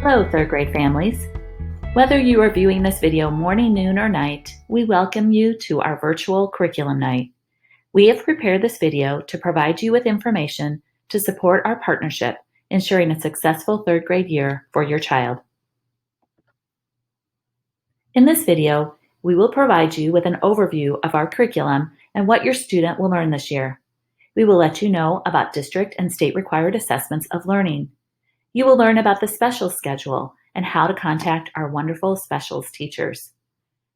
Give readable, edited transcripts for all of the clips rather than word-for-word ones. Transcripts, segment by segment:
Hello, third grade families. Whether you are viewing this video morning, noon, or night, we welcome you to our virtual curriculum night. We have prepared this video to provide you with information to support our partnership, ensuring a successful third grade year for your child. In this video, we will provide you with an overview of our curriculum and what your student will learn this year. We will let you know about district and state required assessments of learning. You will learn about the special schedule and how to contact our wonderful specials teachers.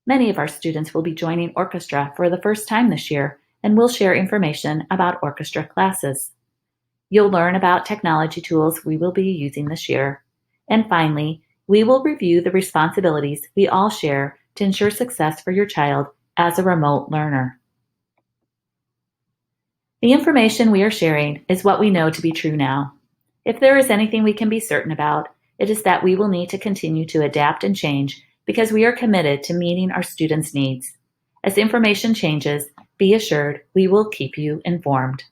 Many of our students will be joining orchestra for the first time this year, and we'll share information about orchestra classes. You'll learn about technology tools we will be using this year. And finally, we will review the responsibilities we all share to ensure success for your child as a remote learner. The information we are sharing is what we know to be true now. If there is anything we can be certain about, it is that we will need to continue to adapt and change because we are committed to meeting our students' needs. As information changes, be assured we will keep you informed.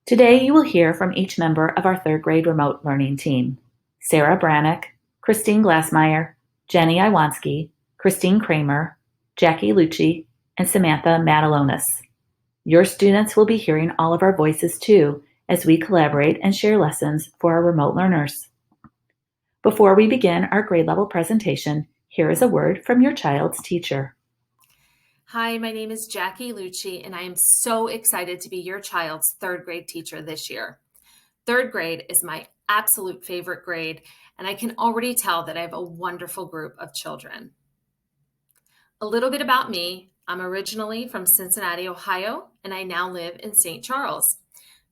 Today, you will hear from each member of our third grade remote learning team: Sarah Brannick, Christine Glassmeyer, Jenny Iwanski, Christine Kramer, Jackie Luci, and Samantha Matalonis. Your students will be hearing all of our voices too, as we collaborate and share lessons for our remote learners. Before we begin our grade level presentation, here is a word from your child's teacher. Hi, my name is Jackie Luci, and I am so excited to be your child's third grade teacher this year. Third grade is my absolute favorite grade, and I can already tell that I have a wonderful group of children. A little bit about me: I'm originally from Cincinnati, Ohio, and I now live in St. Charles.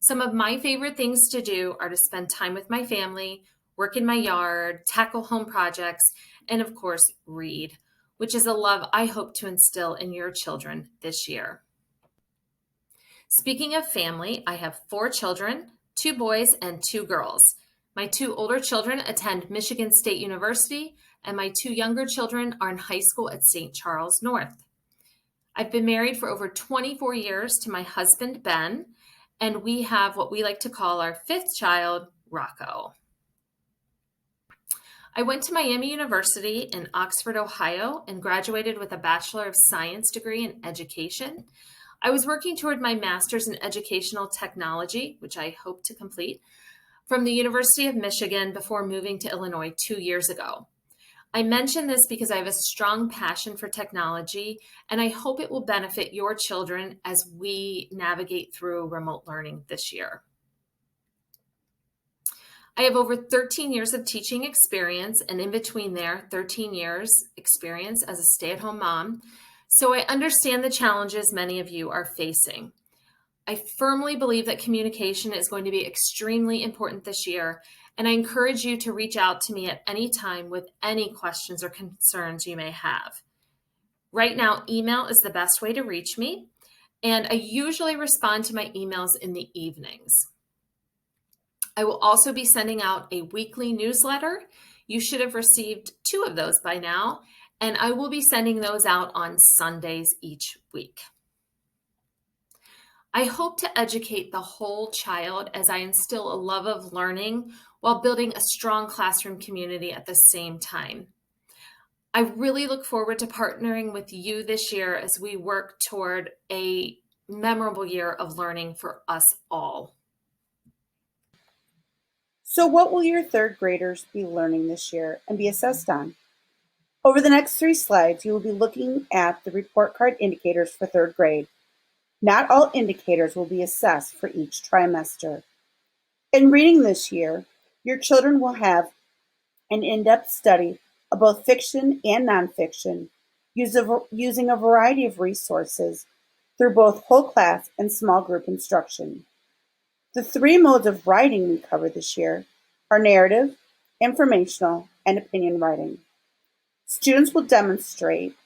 Some of my favorite things to do are to spend time with my family, work in my yard, tackle home projects, and of course, read, which is a love I hope to instill in your children this year. Speaking of family, I have 4 children, 2 boys and 2 girls. My 2 older children attend Michigan State University, and my 2 younger children are in high school at St. Charles North. I've been married for over 24 years to my husband, Ben, and we have what we like to call our 5th child, Rocco. I went to Miami University in Oxford, Ohio, and graduated with a Bachelor of Science degree in education. I was working toward my master's in educational technology, which I hope to complete, from the University of Michigan before moving to Illinois 2 years ago. I mention this because I have a strong passion for technology, and I hope it will benefit your children as we navigate through remote learning this year. I have over 13 years of teaching experience, and in between there, 13 years experience as a stay-at-home mom, so I understand the challenges many of you are facing. I firmly believe that communication is going to be extremely important this year, and I encourage you to reach out to me at any time with any questions or concerns you may have. Right now, email is the best way to reach me, and I usually respond to my emails in the evenings. I will also be sending out a weekly newsletter. You should have received 2 of those by now, and I will be sending those out on Sundays each week. I hope to educate the whole child as I instill a love of learning while building a strong classroom community at the same time. I really look forward to partnering with you this year as we work toward a memorable year of learning for us all. So what will your third graders be learning this year and be assessed on? Over the next 3 slides, you will be looking at the report card indicators for third grade. Not all indicators will be assessed for each trimester. In reading this year, your children will have an in-depth study of both fiction and nonfiction, using a variety of resources through both whole class and small group instruction. The 3 modes of writing we cover this year are narrative, informational, and opinion writing. Students will demonstrate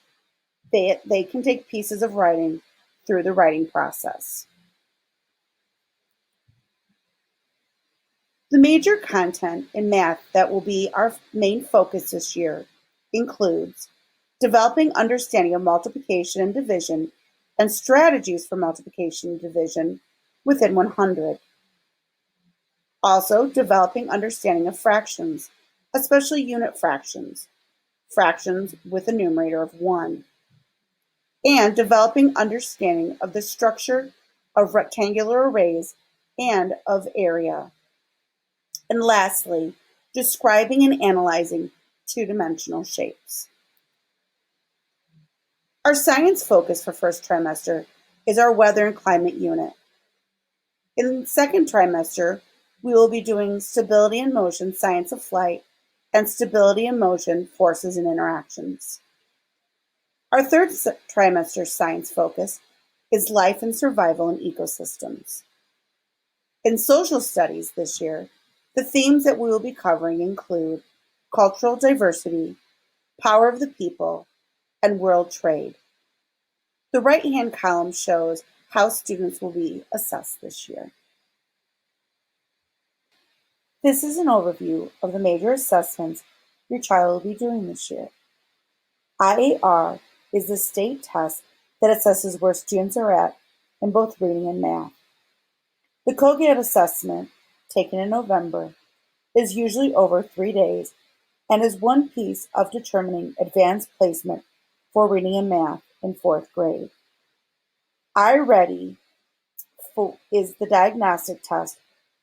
that they can take pieces of writing through the writing process. The major content in math that will be our main focus this year includes developing understanding of multiplication and division and strategies for multiplication and division within 100. Also, developing understanding of fractions especially unit fractions, fractions with a numerator of 1, and developing understanding of the structure of rectangular arrays and of area. And lastly, describing and analyzing two-dimensional shapes. Our science focus for first trimester is our weather and climate unit. In the second trimester, we will be doing stability and motion, science of flight, and stability and motion, forces and interactions. Our third trimester science focus is life and survival in ecosystems. In social studies this year, the themes that we will be covering include cultural diversity, power of the people, and world trade. The right-hand column shows how students will be assessed this year. This is an overview of the major assessments your child will be doing this year. IAR is the state test that assesses where students are at in both reading and math. The COGAT assessment, taken in November, is usually over 3 days and is one piece of determining advanced placement for reading and math in 4th grade. iReady is the diagnostic test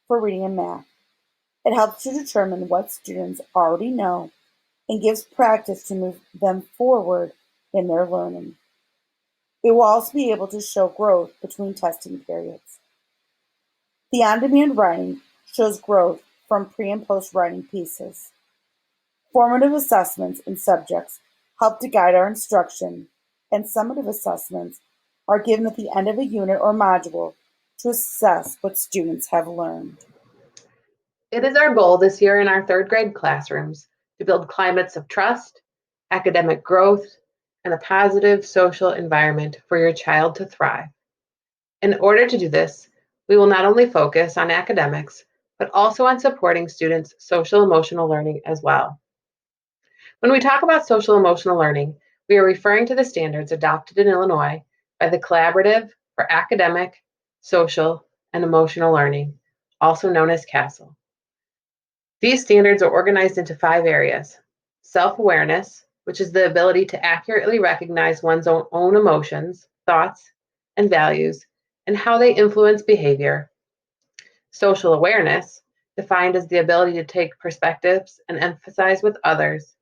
for reading and math. It helps to determine what students already know and gives practice to move them forward in their learning. It will also be able to show growth between testing periods. The on-demand writing shows growth from pre- and post-writing pieces. Formative assessments in subjects help to guide our instruction, and summative assessments are given at the end of a unit or module to assess what students have learned. It is our goal this year in our 3rd grade classrooms to build climates of trust, academic growth, and a positive social environment for your child to thrive. In order to do this, we will not only focus on academics, but also on supporting students' social emotional learning as well. When we talk about social emotional learning, we are referring to the standards adopted in Illinois by the Collaborative for Academic, Social, and Emotional Learning, also known as CASEL. These standards are organized into 5 areas: self-awareness, which is the ability to accurately recognize one's own emotions, thoughts, and values, and how they influence behavior; social awareness, defined as the ability to take perspectives and empathize with others,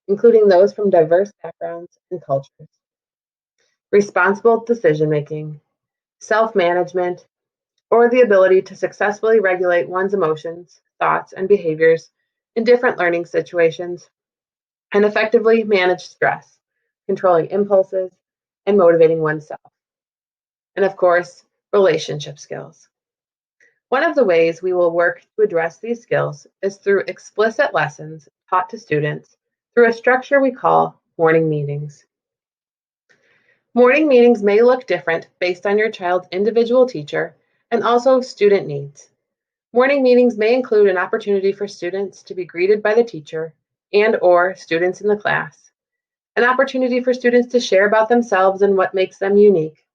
including those from diverse backgrounds and cultures; responsible decision-making; self-management, or the ability to successfully regulate one's emotions, thoughts, and behaviors in different learning situations, and effectively manage stress, controlling impulses, and motivating oneself; and of course, relationship skills. One of the ways we will work to address these skills is through explicit lessons taught to students through a structure we call morning meetings. Morning meetings may look different based on your child's individual teacher and also student needs. Morning meetings may include an opportunity for students to be greeted by the teacher and/or students in the class, an opportunity for students to share about themselves and what makes them unique.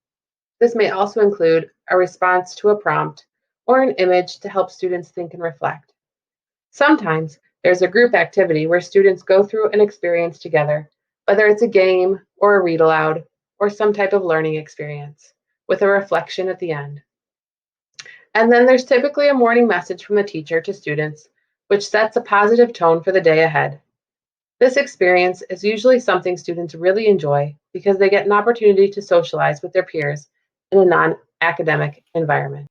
This may also include a response to a prompt or an image to help students think and reflect. Sometimes there's a group activity where students go through an experience together, whether it's a game or a read aloud or some type of learning experience, with a reflection at the end. And then there's typically a morning message from the teacher to students, which sets a positive tone for the day ahead. This experience is usually something students really enjoy because they get an opportunity to socialize with their peers in a non-academic environment.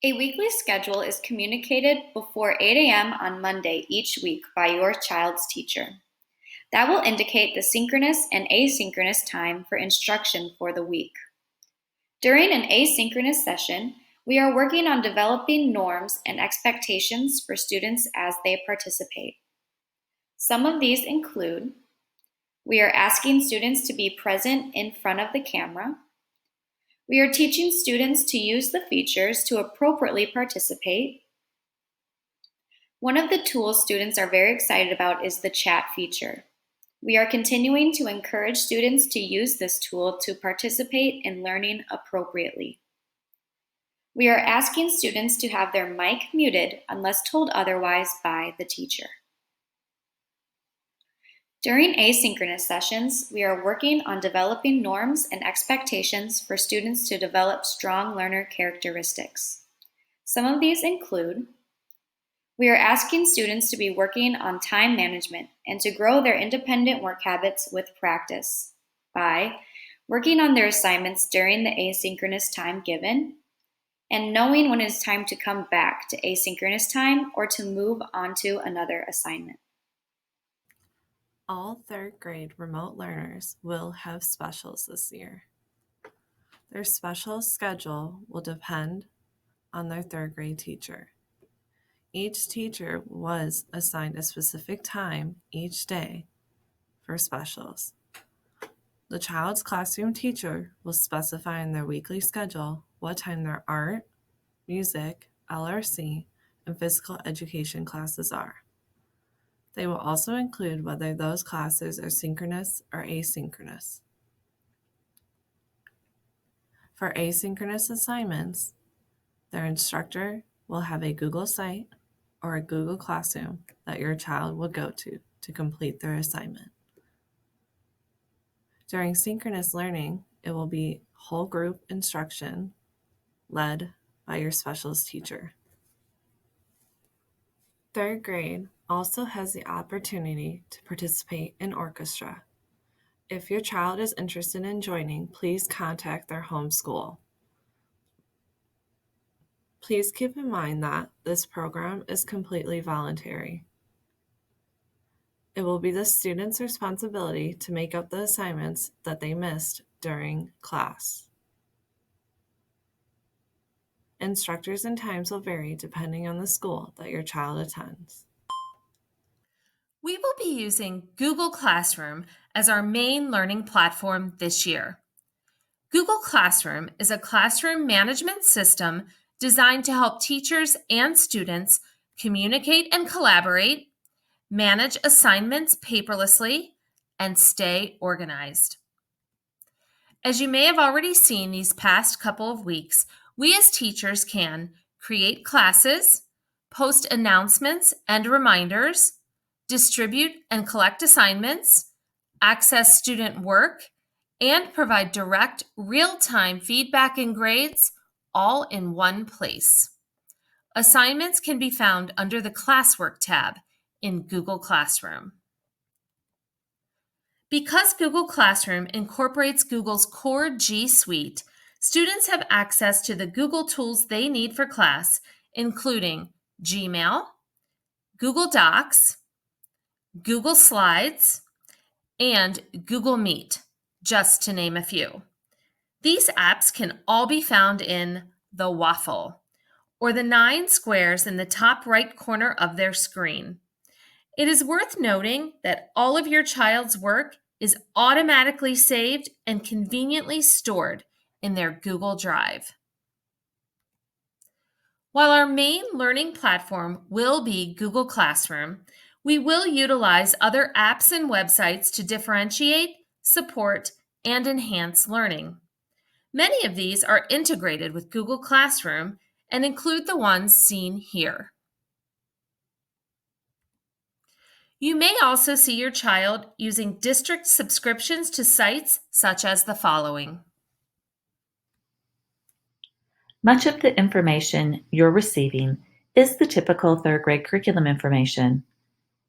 A weekly schedule is communicated before 8 a.m. on Monday each week by your child's teacher. That will indicate the synchronous and asynchronous time for instruction for the week. During an asynchronous session, we are working on developing norms and expectations for students as they participate. Some of these include: we are asking students to be present in front of the camera. We are teaching students to use the features to appropriately participate. One of the tools students are very excited about is the chat feature. We are continuing to encourage students to use this tool to participate in learning appropriately. We are asking students to have their mic muted unless told otherwise by the teacher. During asynchronous sessions, we are working on developing norms and expectations for students to develop strong learner characteristics. Some of these include: we are asking students to be working on time management and to grow their independent work habits with practice by working on their assignments during the asynchronous time given and knowing when it is time to come back to asynchronous time or to move on to another assignment. All third grade remote learners will have specials this year. Their special schedule will depend on their third grade teacher. Each teacher was assigned a specific time each day for specials. The child's classroom teacher will specify in their weekly schedule what time their art, music, LRC, and physical education classes are. They will also include whether those classes are synchronous or asynchronous. For asynchronous assignments, their instructor will have a Google site or a Google Classroom that your child will go to complete their assignment. During synchronous learning, it will be whole group instruction led by your specialist teacher. Third grade also has the opportunity to participate in orchestra. If your child is interested in joining, please contact their home school. Please keep in mind that this program is completely voluntary. It will be the student's responsibility to make up the assignments that they missed during class. Instructors and times will vary depending on the school that your child attends. We will be using Google Classroom as our main learning platform this year. Google Classroom is a classroom management system designed to help teachers and students communicate and collaborate, manage assignments paperlessly, and stay organized. As you may have already seen these past couple of weeks, we as teachers can create classes, post announcements and reminders, distribute and collect assignments, access student work, and provide direct, real-time feedback and grades all in one place. Assignments can be found under the Classwork tab in Google Classroom. Because Google Classroom incorporates Google's core G Suite, students have access to the Google tools they need for class, including Gmail, Google Docs, Google Slides, and Google Meet, just to name a few. These apps can all be found in the waffle, or the 9 squares in the top right corner of their screen. It is worth noting that all of your child's work is automatically saved and conveniently stored in their Google Drive. While our main learning platform will be Google Classroom, we will utilize other apps and websites to differentiate, support, and enhance learning. Many of these are integrated with Google Classroom and include the ones seen here. You may also see your child using district subscriptions to sites such as the following. Much of the information you're receiving is the typical third grade curriculum information.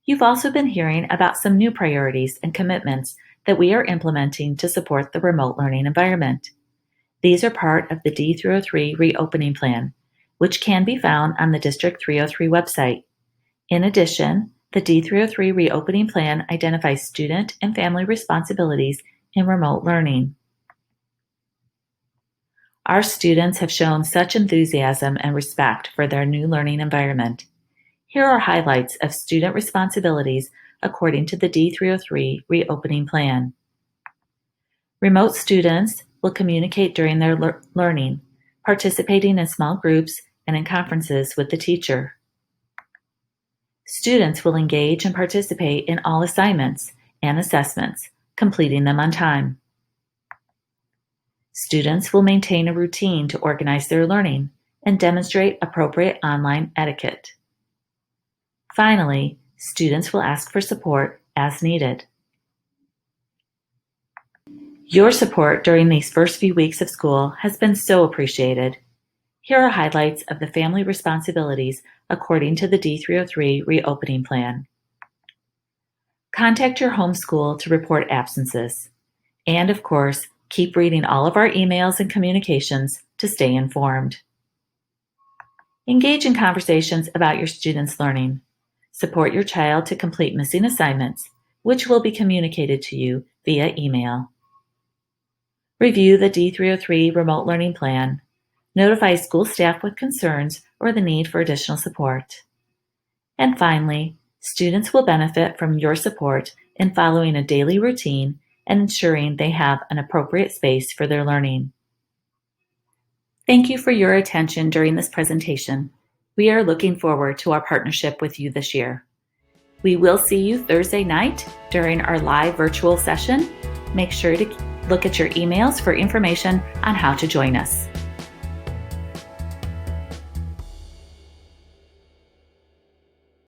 You've also been hearing about some new priorities and commitments that we are implementing to support the remote learning environment. These are part of the D303 reopening plan, which can be found on the District 303 website. In addition, the D303 reopening plan identifies student and family responsibilities in remote learning. Our students have shown such enthusiasm and respect for their new learning environment. Here are highlights of student responsibilities according to the D303 reopening plan. Remote students will communicate during their learning, participating in small groups and in conferences with the teacher. Students will engage and participate in all assignments and assessments, completing them on time. Students will maintain a routine to organize their learning and demonstrate appropriate online etiquette. Finally, students will ask for support as needed. Your support during these first few weeks of school has been so appreciated. Here are highlights of the family responsibilities according to the D303 reopening plan. Contact your home school to report absences. And of course, keep reading all of our emails and communications to stay informed. Engage in conversations about your students' learning. Support your child to complete missing assignments, which will be communicated to you via email. Review the D303 remote learning plan. Notify school staff with concerns or the need for additional support. And finally, students will benefit from your support in following a daily routine and ensuring they have an appropriate space for their learning. Thank you for your attention during this presentation. We are looking forward to our partnership with you this year. We will see you Thursday night during our live virtual session. Make sure to look at your emails for information on how to join us.